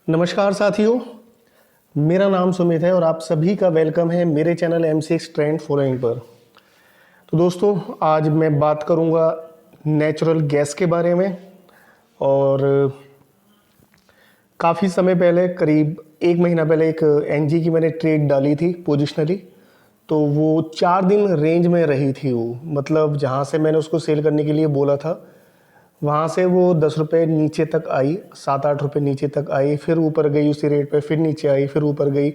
नमस्कार साथियों, मेरा नाम सुमित है और आप सभी का वेलकम है मेरे चैनल M6 ट्रेंड फॉलोइंग पर। तो दोस्तों, आज मैं बात करूंगा नेचुरल गैस के बारे में। और काफ़ी समय पहले, करीब 1 महीना पहले, एक एनजी की मैंने ट्रेड डाली थी पोजिशनली। तो वो 4 दिन रेंज में रही थी। वो मतलब जहाँ से मैंने उसको सेल करने के लिए बोला था वहाँ से वो 10 रुपये नीचे तक आई, 7-8 रुपये नीचे तक आई, फिर ऊपर गई उसी रेट पे, फिर नीचे आई, फिर ऊपर गई,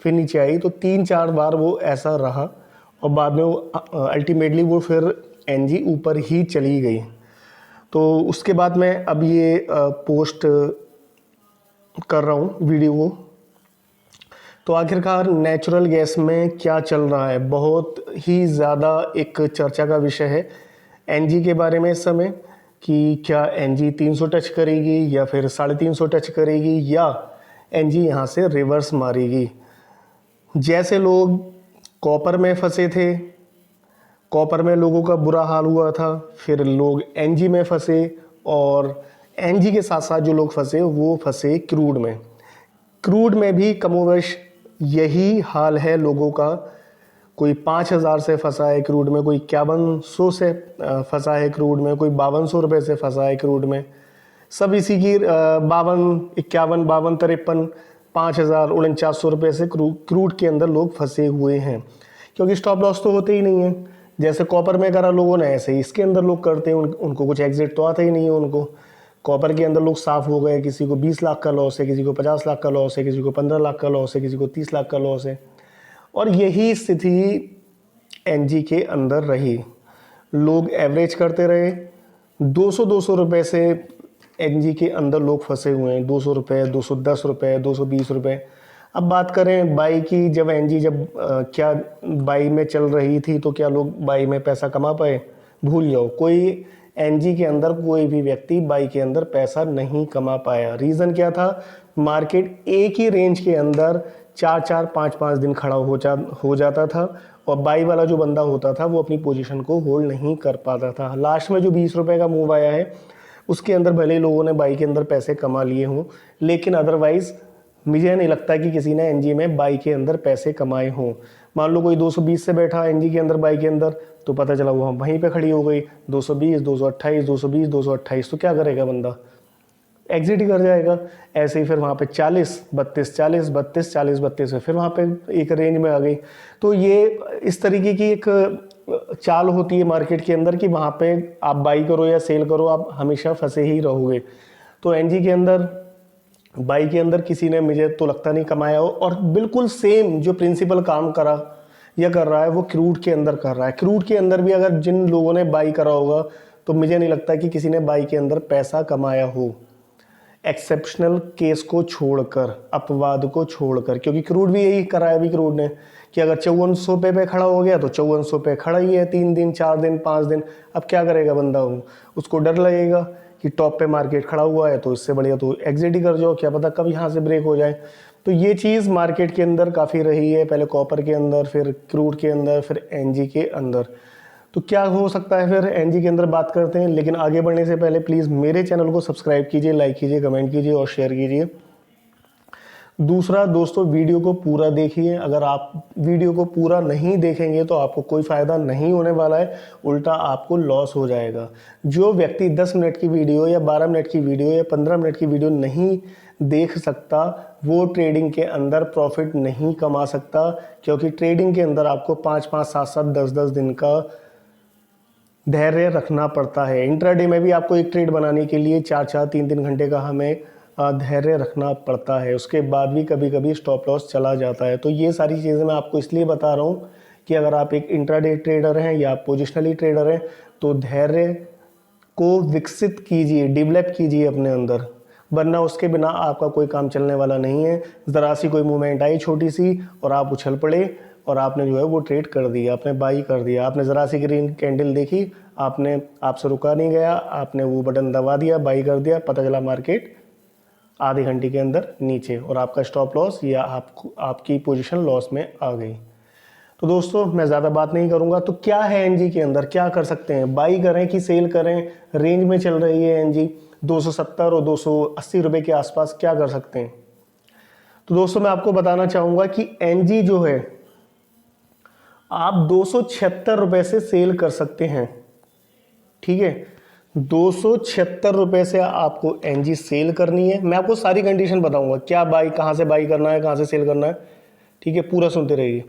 फिर नीचे आई। तो 3-4 बार वो ऐसा रहा और बाद में वो अल्टीमेटली वो फिर एनजी ऊपर ही चली गई। तो उसके बाद मैं अब ये पोस्ट कर रहा हूँ वीडियो को। तो आखिरकार नेचुरल गैस में क्या चल रहा है, बहुत ही ज़्यादा एक चर्चा का विषय है एनजी के बारे में इस समय, कि क्या एनजी 300 टच करेगी या फिर 350 टच करेगी या एनजी यहाँ से रिवर्स मारेगी। जैसे लोग कॉपर में फंसे थे, कॉपर में लोगों का बुरा हाल हुआ था, फिर लोग एनजी में फंसे, और एनजी के साथ साथ जो लोग फंसे वो फंसे क्रूड में। क्रूड में भी कमोवेश यही हाल है लोगों का। कोई 5,000 से फंसा है क्रूड में, कोई 5100 से फंसा है क्रूड में, कोई 5200 रुपये से फंसा है क्रूड में। सब इसी की 52, 51, 52, 53, 5,000, 4900 रुपये से क्रूड के अंदर लोग फंसे हुए हैं, क्योंकि स्टॉप लॉस तो होते ही नहीं है। जैसे कॉपर में करा लोगों ने, ऐसे ही इसके अंदर लोग करते हैं। उनको कुछ एग्जिट तो आता ही नहीं है। उनको कॉपर के अंदर लोग साफ हो गए, किसी को 20 लाख का लॉस है, किसी को 50 लाख का लॉस है, किसी को 15 लाख का लॉस है, किसी को 30 लाख का लॉस है। और यही स्थिति एनजी के अंदर रही। लोग एवरेज करते रहे, 200 रुपये से एनजी के अंदर लोग फंसे हुए हैं। 200 रुपये, 210 रुपये, 220 रुपये। अब बात करें बाई की, जब एनजी क्या बाई में चल रही थी तो क्या लोग बाई में पैसा कमा पाए? भूल जाओ, कोई एनजी के अंदर कोई भी व्यक्ति बाई के अंदर पैसा नहीं कमा पाया। रीज़न क्या था? मार्केट एक ही रेंज के अंदर 4-4, 5-5 दिन खड़ा हो जाता था, और बाई वाला जो बंदा होता था वो अपनी पोजीशन को होल्ड नहीं कर पाता था। लास्ट में जो 20 रुपये का मूव आया है उसके अंदर भले ही लोगों ने बाई के अंदर पैसे कमा लिए हों, लेकिन अदरवाइज़ मुझे नहीं लगता कि किसी ने एनजी में बाई के अंदर पैसे कमाए हों। मान लो कोई 220 से बैठा एनजी के अंदर, बाई के अंदर, तो पता चला वो वहीं पे खड़ी हो गई 220, 228, 220, 228, तो क्या करेगा बंदा? एग्जिट ही कर जाएगा। ऐसे ही फिर वहाँ पे 40, 32, 40, 32, 40, 32 है, फिर वहाँ पे एक रेंज में आ गई। तो ये इस तरीके की एक चाल होती है मार्केट के अंदर कि वहाँ पे आप बाई करो या सेल करो, आप हमेशा फंसे ही रहोगे। तो एनजी के अंदर, बाई के अंदर किसी ने, मुझे तो लगता नहीं, कमाया हो। और बिल्कुल सेम जो प्रिंसिपल काम करा या कर रहा है वो क्रूड के अंदर कर रहा है। क्रूड के अंदर भी अगर जिन लोगों ने बाई करा होगा तो मुझे नहीं लगता कि किसी ने बाई के अंदर पैसा कमाया हो, एक्सेप्शनल केस को छोड़कर, अपवाद को छोड़कर। क्योंकि क्रूड भी यही करा है अभी क्रूड ने, कि अगर 5400 पे खड़ा हो गया तो 5400 पे खड़ा ही है 3 दिन, 4 दिन, 5 दिन। अब क्या करेगा बंदा? उसको डर लगेगा कि टॉप पे मार्केट खड़ा हुआ है तो इससे बढ़िया तो एग्जिट ही कर जाओ, क्या पता कब यहाँ से ब्रेक हो जाए। तो ये चीज़ मार्केट के अंदर काफ़ी रही है, पहले कॉपर के अंदर, फिर क्रूड के अंदर, फिर एनजी के अंदर। तो क्या हो सकता है फिर एनजी के अंदर, बात करते हैं। लेकिन आगे बढ़ने से पहले प्लीज़ मेरे चैनल को सब्सक्राइब कीजिए, लाइक कीजिए, कमेंट कीजिए और शेयर कीजिए। दूसरा दोस्तों, वीडियो को पूरा देखिए। अगर आप वीडियो को पूरा नहीं देखेंगे तो आपको कोई फ़ायदा नहीं होने वाला है, उल्टा आपको लॉस हो जाएगा। जो व्यक्ति 10 मिनट की वीडियो या 12 मिनट की वीडियो या 15 मिनट की वीडियो नहीं देख सकता, वो ट्रेडिंग के अंदर प्रॉफिट नहीं कमा सकता। क्योंकि ट्रेडिंग के अंदर आपको 5-5, 7-7, 10-10 दिन का धैर्य रखना पड़ता है। इंट्राडे में भी आपको एक ट्रेड बनाने के लिए 4-4, 3-3 घंटे का हमें धैर्य रखना पड़ता है। उसके बाद भी कभी कभी स्टॉप लॉस चला जाता है। तो ये सारी चीज़ें मैं आपको इसलिए बता रहा हूँ कि अगर आप एक इंट्राडे ट्रेडर हैं या आप पोजिशनली ट्रेडर हैं तो धैर्य को विकसित कीजिए, डेवलप कीजिए अपने अंदर, वरना उसके बिना आपका कोई काम चलने वाला नहीं है। ज़रा सी कोई मूवमेंट आई छोटी सी और आप उछल पड़े और आपने जो है वो ट्रेड कर दिया, आपने बाई कर दिया। आपने ज़रा सी ग्रीन कैंडल देखी, आपसे रुका नहीं गया, आपने वो बटन दबा दिया, बाई कर दिया, पता चला मार्केट आधे घंटे के अंदर नीचे, और आपका स्टॉप लॉस या आपकी पोजीशन लॉस में आ गई। तो दोस्तों, मैं ज़्यादा बात नहीं करूंगा। तो क्या है एनजी के अंदर, क्या कर सकते हैं? बाई करें कि सेल करें? रेंज में चल रही है एनजी 270 और 280 रुपये के आसपास। क्या कर सकते हैं? तो दोस्तों मैं आपको बताना चाहूँगा कि एनजी जो है आप 276 रुपये से सेल कर सकते हैं। ठीक है, 276 रुपये से आपको एनजी सेल करनी है। मैं आपको सारी कंडीशन बताऊंगा, क्या बाई, कहाँ से बाई करना है, कहाँ से सेल करना है। ठीक है, पूरा सुनते रहिए।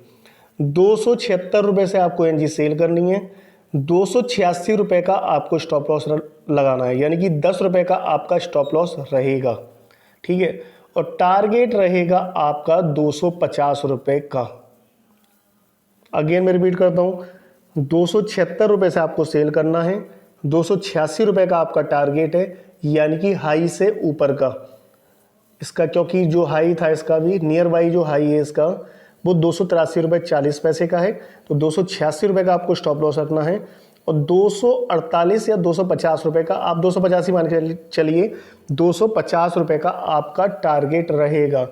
276 रुपये से आपको एनजी सेल करनी है। 286 रुपये का आपको स्टॉप लॉस लगाना है, यानी कि 10 रुपये का आपका स्टॉप लॉस रहेगा। ठीक है, और टारगेट रहेगा आपका 250 रुपये का। अगेन मैं रिपीट करता हूँ, 276 रुपये से आपको सेल करना है, 286 रुपये का आपका टारगेट है, यानी कि हाई से ऊपर का इसका, क्योंकि जो हाई था इसका भी नियर बाई जो हाई है इसका वो 283 रुपये 40 पैसे का है। तो 286 रुपये का आपको स्टॉप लॉस रखना है, और 248 या 250 रुपये का, आप 250 ही मान के चलिए, 250 रुपये का आपका टारगेट रहेगा।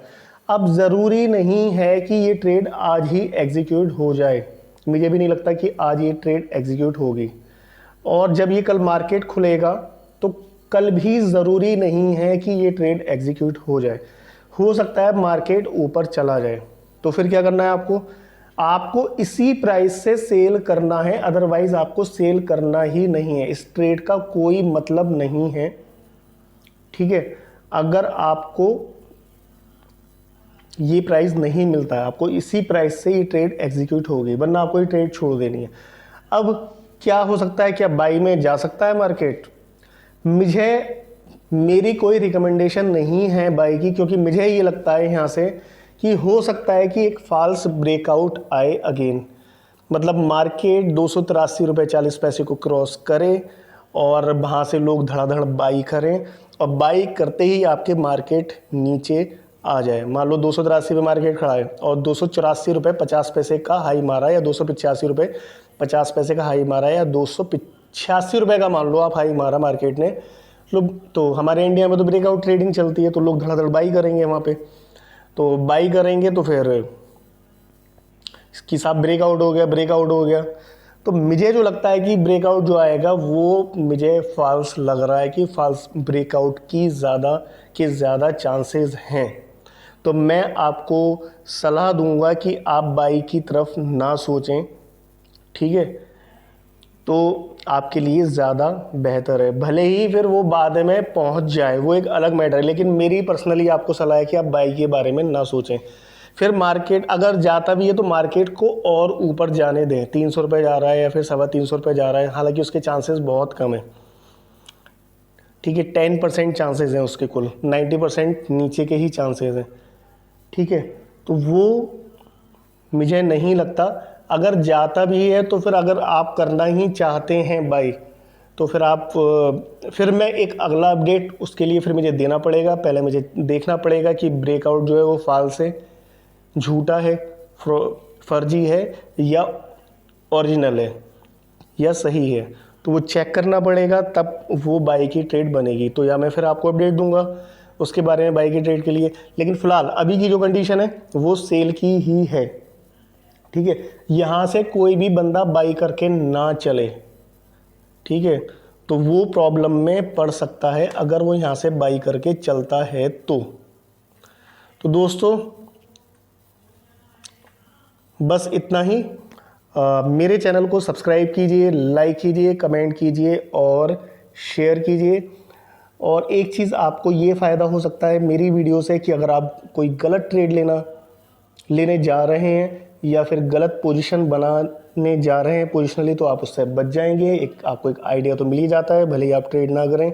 अब ज़रूरी नहीं है कि ये ट्रेड आज ही एग्जीक्यूट हो जाए, मुझे भी नहीं लगता कि आज ये ट्रेड एग्जीक्यूट होगी। और जब ये कल मार्केट खुलेगा तो कल भी ज़रूरी नहीं है कि ये ट्रेड एग्जीक्यूट हो जाए, हो सकता है मार्केट ऊपर चला जाए। तो फिर क्या करना है आपको, आपको इसी प्राइस से सेल करना है, अदरवाइज आपको सेल करना ही नहीं है। इस ट्रेड का कोई मतलब नहीं है। ठीक है, अगर आपको ये प्राइस नहीं मिलता है, आपको इसी प्राइस से ये ट्रेड एग्जीक्यूट होगी, वरना आपको ये ट्रेड छोड़ देनी है। अब क्या हो सकता है, क्या बाई में जा सकता है मार्केट? मेरी कोई रिकमेंडेशन नहीं है बाई की, क्योंकि मुझे ये लगता है यहाँ से कि हो सकता है कि एक फॉल्स ब्रेकआउट आए अगेन, मतलब मार्केट 283 रुपये 40 पैसे को क्रॉस करे और वहाँ से लोग धड़ाधड़ बाई करें, और बाई करते ही आपके मार्केट नीचे आ जाए। मान लो 283 पे मार्केट खड़ा है और 284 रुपये 50 पैसे का हाई मारा, या 285 रुपये 50 पैसे का हाई मारा, या 285 रुपये का मान लो आप हाई मारा मार्केट ने। लोग तो हमारे इंडिया में तो ब्रेकआउट ट्रेडिंग चलती है, तो लोग धड़ाधड़ बाई करेंगे वहाँ पे, तो बाई करेंगे तो फिर इसकी साहब ब्रेकआउट हो गया, ब्रेकआउट हो गया। तो मुझे जो लगता है कि ब्रेकआउट जो आएगा वो मुझे फॉल्स लग रहा है कि फॉल्स ब्रेकआउट की ज़्यादा चांसेस हैं। तो मैं आपको सलाह दूंगा कि आप बाई की तरफ ना सोचें। ठीक है, तो आपके लिए ज़्यादा बेहतर है, भले ही फिर वो बाद में पहुंच जाए, वो एक अलग मैटर है, लेकिन मेरी पर्सनली आपको सलाह है कि आप बाई के बारे में ना सोचें। फिर मार्केट अगर जाता भी है तो मार्केट को और ऊपर जाने दें, 300 रुपये जा रहा है या फिर 350 रुपये जा रहा है, हालांकि उसके चांसेस बहुत कम है। ठीक है, 10% चांसेस हैं उसके, कुल 90% नीचे के ही चांसेस हैं। ठीक है, तो वो मुझे नहीं लगता। अगर जाता भी है तो फिर अगर आप करना ही चाहते हैं बाई, तो फिर मैं एक अगला अपडेट उसके लिए फिर मुझे देना पड़ेगा। पहले मुझे देखना पड़ेगा कि ब्रेकआउट जो है वो फॉल्स है, झूठा है, फर्जी है, या ओरिजिनल है, या सही है, तो वो चेक करना पड़ेगा, तब वो बाई की ट्रेड बनेगी। तो या मैं फिर आपको अपडेट दूंगा उसके बारे में बाई की ट्रेड के लिए, लेकिन फ़िलहाल अभी की जो कंडीशन है वो सेल की ही है। ठीक है, यहाँ से कोई भी बंदा बाई करके ना चले। ठीक है, तो वो प्रॉब्लम में पड़ सकता है अगर वो यहाँ से बाई करके चलता है तो दोस्तों बस इतना ही। मेरे चैनल को सब्सक्राइब कीजिए, लाइक कीजिए, कमेंट कीजिए और शेयर कीजिए। और एक चीज़ आपको ये फ़ायदा हो सकता है मेरी वीडियो से कि अगर आप कोई गलत ट्रेड लेने जा रहे हैं या फिर गलत पोजीशन बनाने जा रहे हैं पोजिशनली, तो आप उससे बच जाएंगे। आपको एक आइडिया तो मिल ही जाता है, भले ही आप ट्रेड ना करें।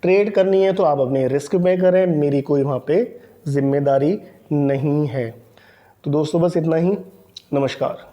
ट्रेड करनी है तो आप अपने रिस्क पे करें, मेरी कोई वहाँ पे जिम्मेदारी नहीं है। तो दोस्तों बस इतना ही, नमस्कार।